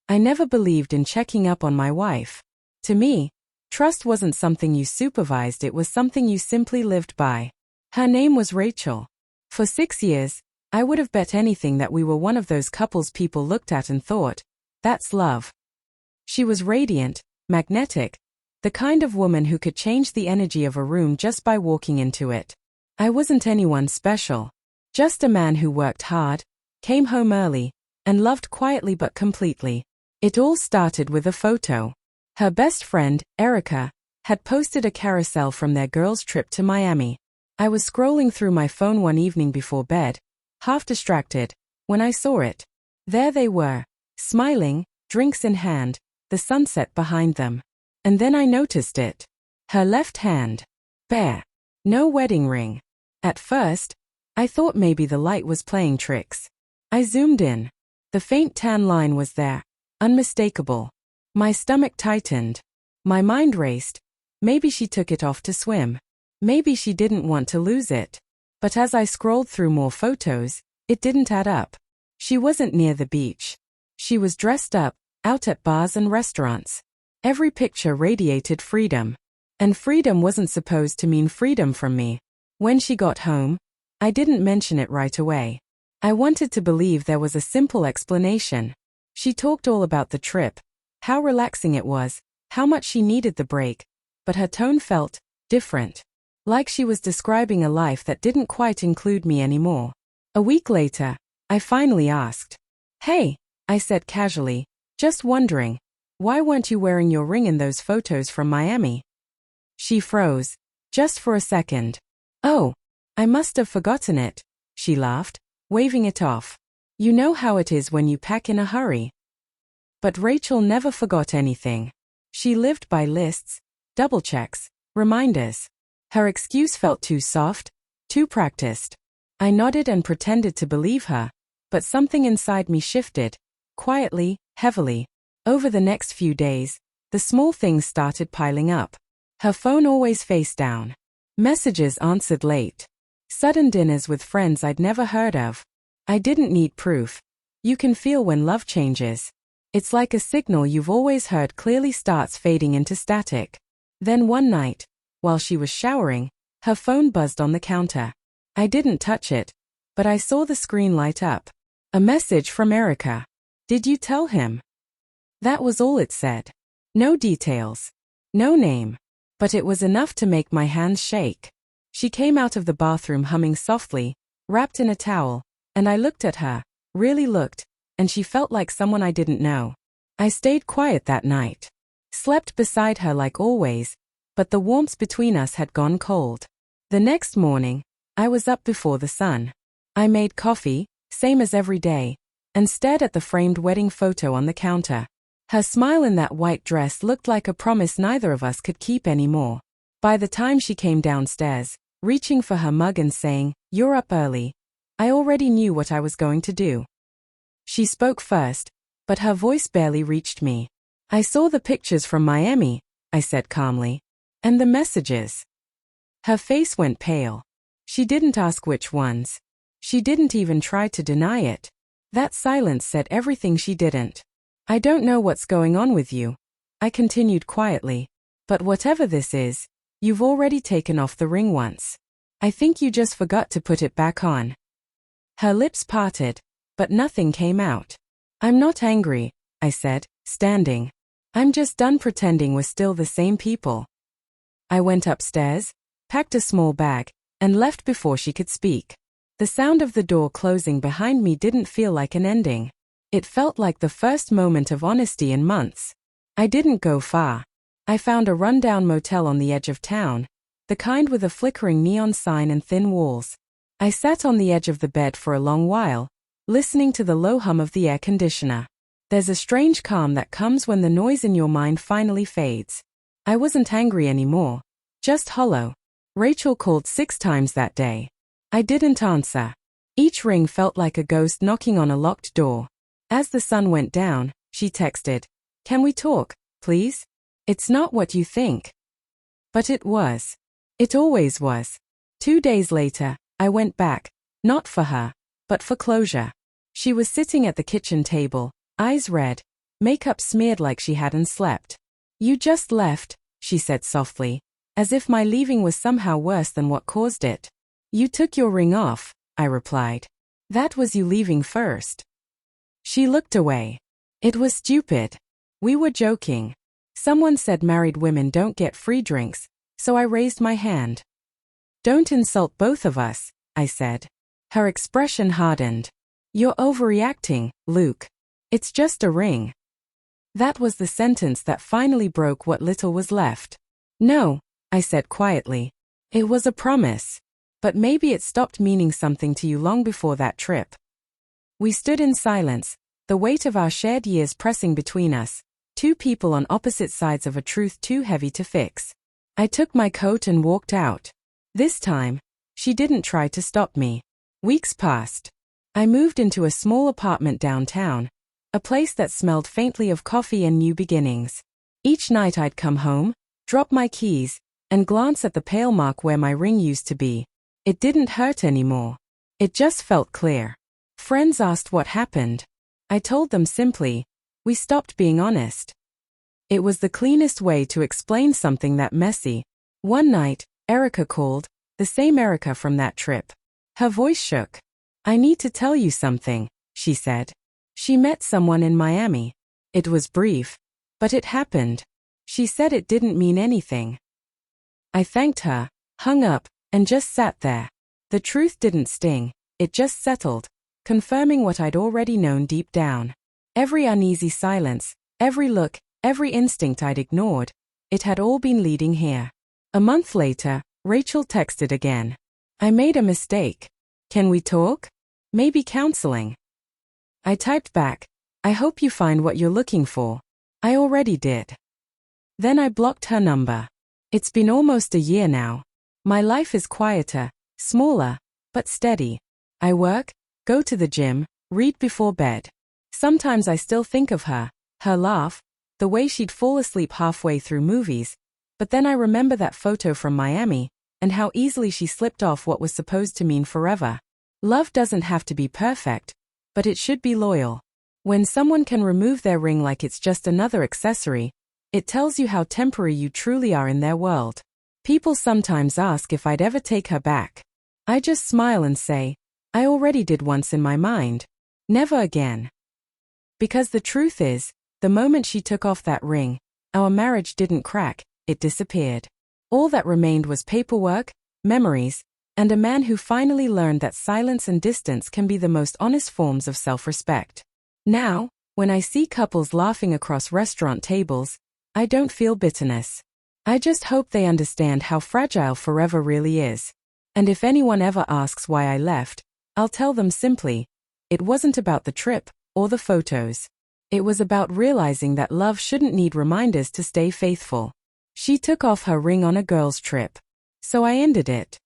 I never believed in checking up on my wife. To me, trust wasn't something you supervised, it was something you simply lived by. Her name was Rachel. For 6 years, I would have bet anything that we were one of those couples people looked at and thought, that's love. She was radiant, magnetic, the kind of woman who could change the energy of a room just by walking into it. I wasn't anyone special. Just a man who worked hard, came home early, and loved quietly but completely. It all started with a photo. Her best friend, Erica, had posted a carousel from their girls' trip to Miami. I was scrolling through my phone one evening before bed, half distracted, when I saw it. There they were, smiling, drinks in hand, the sunset behind them. And then I noticed it. Her left hand. Bare. No wedding ring. At first, I thought maybe the light was playing tricks. I zoomed in. The faint tan line was there, unmistakable. My stomach tightened. My mind raced. Maybe she took it off to swim. Maybe she didn't want to lose it. But as I scrolled through more photos, it didn't add up. She wasn't near the beach. She was dressed up, out at bars and restaurants. Every picture radiated freedom. And freedom wasn't supposed to mean freedom from me. When she got home, I didn't mention it right away. I wanted to believe there was a simple explanation. She talked all about the trip, how relaxing it was, how much she needed the break, but her tone felt different. Like she was describing a life that didn't quite include me anymore. A week later, I finally asked. Hey, I said casually, just wondering, why weren't you wearing your ring in those photos from Miami? She froze, just for a second. Oh, I must have forgotten it, she laughed, waving it off. You know how it is when you pack in a hurry. But Rachel never forgot anything. She lived by lists, double checks, reminders. Her excuse felt too soft, too practiced. I nodded and pretended to believe her, but something inside me shifted, quietly, heavily. Over the next few days, the small things started piling up. Her phone always face down. Messages answered late. Sudden dinners with friends I'd never heard of. I didn't need proof. You can feel when love changes. It's like a signal you've always heard clearly starts fading into static. Then one night, while she was showering, her phone buzzed on the counter. I didn't touch it, but I saw the screen light up. A message from Erica. Did you tell him? That was all it said. No details. No name. But it was enough to make my hands shake. She came out of the bathroom humming softly, wrapped in a towel, and I looked at her, really looked, and she felt like someone I didn't know. I stayed quiet that night. Slept beside her like always, but the warmth between us had gone cold. The next morning, I was up before the sun. I made coffee, same as every day, and stared at the framed wedding photo on the counter. Her smile in that white dress looked like a promise neither of us could keep anymore. By the time she came downstairs, reaching for her mug and saying, "You're up early," I already knew what I was going to do. She spoke first, but her voice barely reached me. "I saw the pictures from Miami," I said calmly. "And the messages." Her face went pale. She didn't ask which ones. She didn't even try to deny it. That silence said everything she didn't. "I don't know what's going on with you," I continued quietly. "But whatever this is, you've already taken off the ring once. I think you just forgot to put it back on." Her lips parted, but nothing came out. "I'm not angry," I said, standing. "I'm just done pretending we're still the same people." I went upstairs, packed a small bag, and left before she could speak. The sound of the door closing behind me didn't feel like an ending. It felt like the first moment of honesty in months. I didn't go far. I found a rundown motel on the edge of town, the kind with a flickering neon sign and thin walls. I sat on the edge of the bed for a long while, listening to the low hum of the air conditioner. There's a strange calm that comes when the noise in your mind finally fades. I wasn't angry anymore, just hollow. Rachel called 6 times that day. I didn't answer. Each ring felt like a ghost knocking on a locked door. As the sun went down, she texted, "Can we talk, please? It's not what you think." But it was. It always was. 2 days later, I went back, not for her, but for closure. She was sitting at the kitchen table, eyes red, makeup smeared like she hadn't slept. You just left, she said softly, as if my leaving was somehow worse than what caused it. You took your ring off, I replied. That was you leaving first. She looked away. It was stupid. We were joking. Someone said married women don't get free drinks, so I raised my hand. Don't insult both of us, I said. Her expression hardened. You're overreacting, Luke. It's just a ring. That was the sentence that finally broke what little was left. No, I said quietly. It was a promise. But maybe it stopped meaning something to you long before that trip. We stood in silence, the weight of our shared years pressing between us, two people on opposite sides of a truth too heavy to fix. I took my coat and walked out. This time, she didn't try to stop me. Weeks passed. I moved into a small apartment downtown, a place that smelled faintly of coffee and new beginnings. Each night I'd come home, drop my keys, and glance at the pale mark where my ring used to be. It didn't hurt anymore. It just felt clear. Friends asked what happened. I told them simply, we stopped being honest. It was the cleanest way to explain something that messy. One night, Erica called, the same Erica from that trip. Her voice shook. I need to tell you something, she said. She met someone in Miami. It was brief, but it happened. She said it didn't mean anything. I thanked her, hung up, and just sat there. The truth didn't sting, it just settled, confirming what I'd already known deep down. Every uneasy silence, every look, every instinct I'd ignored, it had all been leading here. A month later, Rachel texted again. I made a mistake. Can we talk? Maybe counseling. I typed back, I hope you find what you're looking for. I already did. Then I blocked her number. It's been almost a year now. My life is quieter, smaller, but steady. I work, go to the gym, read before bed. Sometimes I still think of her, her laugh, the way she'd fall asleep halfway through movies, but then I remember that photo from Miami, and how easily she slipped off what was supposed to mean forever. Love doesn't have to be perfect, but it should be loyal. When someone can remove their ring like it's just another accessory, it tells you how temporary you truly are in their world. People sometimes ask if I'd ever take her back. I just smile and say, I already did once in my mind. Never again. Because the truth is, the moment she took off that ring, our marriage didn't crack, it disappeared. All that remained was paperwork, memories, and a man who finally learned that silence and distance can be the most honest forms of self-respect. Now, when I see couples laughing across restaurant tables, I don't feel bitterness. I just hope they understand how fragile forever really is. And if anyone ever asks why I left, I'll tell them simply, it wasn't about the trip or the photos. It was about realizing that love shouldn't need reminders to stay faithful. She took off her ring on a girls' trip. So I ended it.